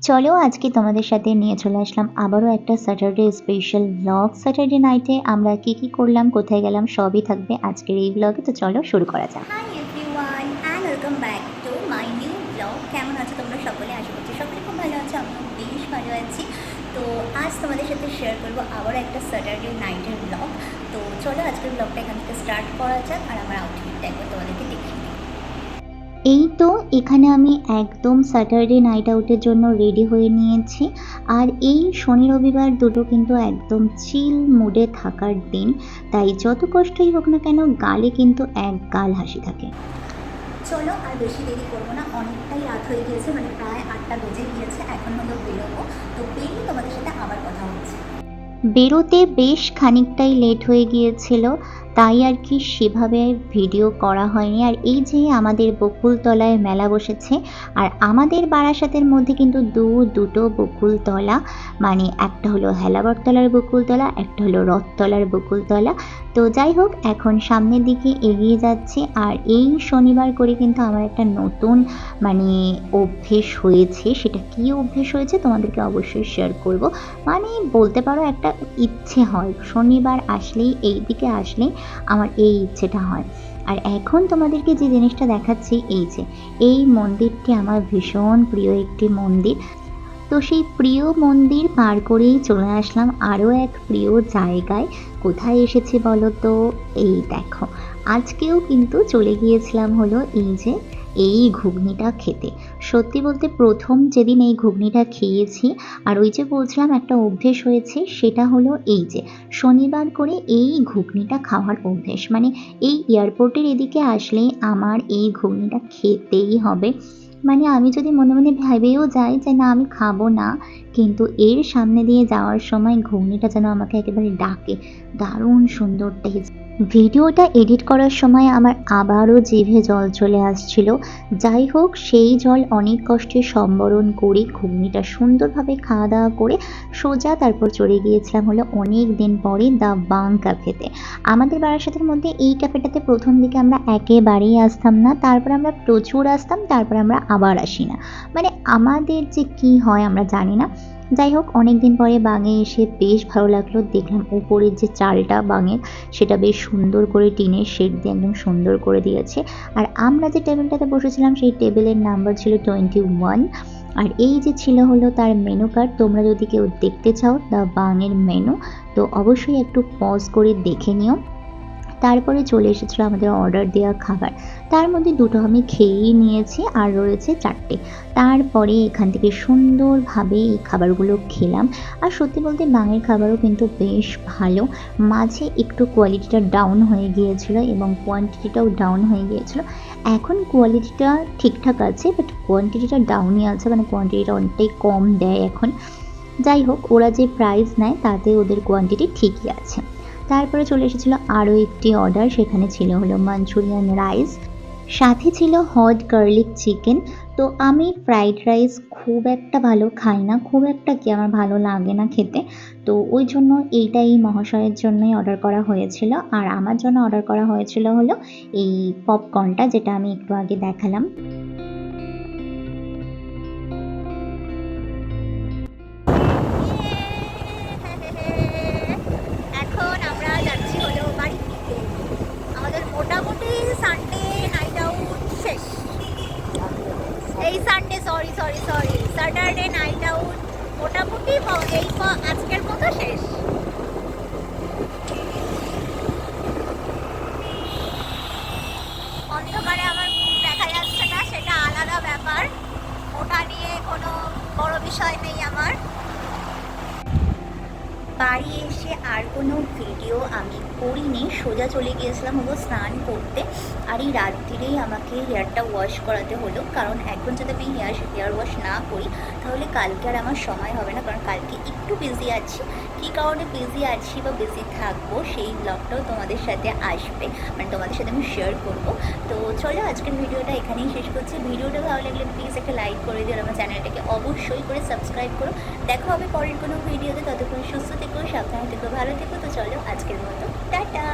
চলো আজকে তোমাদের সাথে নিয়ে চলে আসলাম আবারও একটা স্যাটারডে স্পেশাল ব্লগ। স্যাটারডে নাইটে আমরা কি করলাম, কোথায় গেলাম সবই থাকবে আজকের এই ব্লগে। তো চলো শুরু করা যাক। Hi everyone and welcome back to my new blog. কেমন আছো তোমরা সকলে? আশা করছি সকলে খুব ভালো আছো, আমিও বেশ ভালো আছি। তো আজ তোমাদের সাথে শেয়ার করবো আবার একটা স্যাটারডে নাইটের ব্লগ। তো চলো আজকের ব্লগটা এখান থেকে স্টার্ট করা যাক, আর আমার আউটফিটটা একবার তোমাদেরকে দেখিয়ে দিই। এই তো এখানে আমি একদম স্যাটারডে নাইট আউটের জন্য রেডি হয়ে নিয়েছি। আর এই শনি রবিবার দুটো কিন্তু একদম চিল মুডে থাকার দিন, তাই যত কষ্টই হোক না কেন গালে কিন্তু এক গাল হাসি থাকে। চলো আর বেশি দেরি করবো না, অনেকটাই রাত হয়ে গিয়েছে, মানে প্রায় 8টা বেজে গিয়েছে। এখন হলো বেরোবো, তো বেরিয়ে তোমাদের সাথে আবার কথা হচ্ছে। বেরোতে বেশ খানিকটাই লেট হয়ে গিয়েছিল, তাই আর কি সেভাবে ভিডিও করা হয়নি। আর এই যে আমাদের বকুলতলায় মেলা বসেছে, আর আমাদের বারাসাতের মধ্যে কিন্তু দুটো বকুলতলা, মানে একটা হলো হেলাবরতলার বকুলতলা, একটা হলো রথতলার বকুলতলা। তো যাই হোক, এখন সামনের দিকে এগিয়ে যাচ্ছি। আর এই শনিবার করে কিন্তু আমার একটা নতুন মানে অভ্যেস হয়েছে। সেটা কী অভ্যেস হয়েছে তোমাদেরকে অবশ্যই শেয়ার করব। মানে বলতে পারো একটা ইচ্ছে হয়, শনিবার আসলেই এই দিকে আসলেই আমার এই ইচ্ছেটা হয়। আর এখন তোমাদেরকে যে জিনিসটা দেখাচ্ছি, এই যে এই মন্দিরটি আমার ভীষণ প্রিয় একটি মন্দির। তো সেই প্রিয় মন্দির পার করেই চলে আসলাম আরও এক প্রিয় জায়গায়। কোথায় এসেছি বলো তো? এই দেখো, আজকেও কিন্তু চলে গিয়েছিলাম হলো এই যে এই ঘুগনিটা খেতে। সত্যি বলতে প্রথম যেদিন এই ঘুগনিটা খেয়েছি, আর ওই যে বলছিলাম একটা অভ্যেস হয়েছে, সেটা হলো এই যে শনিবার করে এই ঘুগনিটা খাওয়ার অভ্যেস। মানে এই এয়ারপোর্টের এদিকে আসলেই আমার এই ঘুগনিটা খেতেই হবে। মানে আমি যদি মনে মনে ভেবেও যাই যে না আমি খাবো না, কিন্তু এর সামনে দিয়ে যাওয়ার সময় ঘুগনিটা যেন আমাকে একেবারে ডাকে। দারুণ সুন্দর টেস্ট। ভিডিওটা এডিট করার সময় আমার আবারও জিভে জল চলে আসছিল। যাই হোক, সেই জল অনেক কষ্টে সম্বরণ করে ঘুগনিটা সুন্দরভাবে খাওয়া দাওয়া করে সোজা তারপর চলে গিয়েছিলাম হলো অনেক দিন পরে দ্য বাং ক্যাফেতে। আমাদের বারাসাতের মধ্যে এই ক্যাফেটাতে প্রথম দিকে আমরা একেবারেই আসতাম না, তারপর আমরা প্রচুর আসতাম, তারপর আমরা আবার আসি না। মানে আমাদের যে কি হয় আমরা জানি না। যাই হোক, অনেক দিন পরে বাঙে এসে বেশ ভালো লাগলো। দেখলাম উপরের যে চালটা বাঙের, সেটা বেশ সুন্দর করে টিনের শেড দিয়ে একদম সুন্দর করে দিয়েছে। আর আমরা যে টেবিলটাতে বসেছিলাম সেই টেবিলের নাম্বার ছিল 21। আর এই যে ছিল হলো তার মেনু কার্ড। তোমরা যদি কেউ দেখতে চাও দ্য বাঙের মেনু, তো অবশ্যই একটু পজ করে দেখে নিও। তারপরে চলে এসেছিলো আমাদের অর্ডার দেওয়া খাবার। তার মধ্যে দুটো আমি খেয়েই নিয়েছি, আর রয়েছে 4টে। তারপরে এখান থেকে সুন্দরভাবে এই খাবারগুলো খেলাম। আর সত্যি বলতে বাঙের খাবারও কিন্তু বেশ ভালো। মাঝে একটু কোয়ালিটিটা ডাউন হয়ে গিয়েছিল এবং কোয়ান্টিটিটাও ডাউন হয়ে গিয়েছিল। এখন কোয়ালিটিটা ঠিকঠাক আছে, বাট কোয়ান্টিটিটা ডাউনই আছে, মানে কোয়ান্টিটিটা অনেকটাই কম দেয় এখন। যাই হোক, ওরা যে প্রাইস নেয় তাতে ওদের কোয়ান্টিটি ঠিকই আছে। তারপরে চলে এসেছিলো আরও একটি অর্ডার। সেখানে ছিল হলো মাঞ্চুরিয়ান রাইস, সাথে ছিল হট গার্লিক চিকেন। তো আমি ফ্রাইড রাইস খুব একটা ভালো খাই না, খুব একটা কি আমার ভালো লাগে না খেতে। তো ওই জন্য এইটা এই মহাশয়ের জন্যই অর্ডার করা হয়েছিল। আর আমার জন্য অর্ডার করা হয়েছিল হলো এই পপকর্নটা, যেটা আমি একটু আগে দেখালাম। এখন আমরা যাচ্ছি হলো বাড়ি থেকে। আমাদের মোটামুটি সানডে নাইট আউট শেষ। এই Sunday sorry Saturday night out মোটামুটি আজকের মতো শেষ। অন্ধকারে আমার মুখ দেখা যাচ্ছে না, সেটা আলাদা ব্যাপার, ওটা নিয়ে কোনো বড় বিষয় নেই আমার। বাড়ি এসে আর কোনো ভিডিও আমি করিনি, সোজা চলে গিয়েছিলাম হলো স্নান করতে। আর এই রাত্রিরেই আমাকে হেয়ারটা ওয়াশ করাতে হলো, কারণ এখন যদি আমি হেয়ার ওয়াশ না করি তাহলে কালকে আর আমার সময় হবে না, কারণ কালকে একটু বিজি আছি। কী কারণে বিজি আছি বা বিজি থাকবো সেই ব্লগটাও তোমাদের সাথে আসবে, মানে তোমাদের সাথে আমি শেয়ার করবো। তো চলো আজকের ভিডিওটা এখানেই শেষ করছি। ভিডিওটা ভালো লাগলে প্লিজ একটা লাইক করে দিও, আমার চ্যানেলটাকে অবশ্যই করে সাবস্ক্রাইব করো। দেখা হবে পরের কোনো ভিডিওতে, ততক্ষণ সুস্থ থেকো, সাবধানে থেকো, ভালো থেকো। তো চলো আজকের মতো টাটা।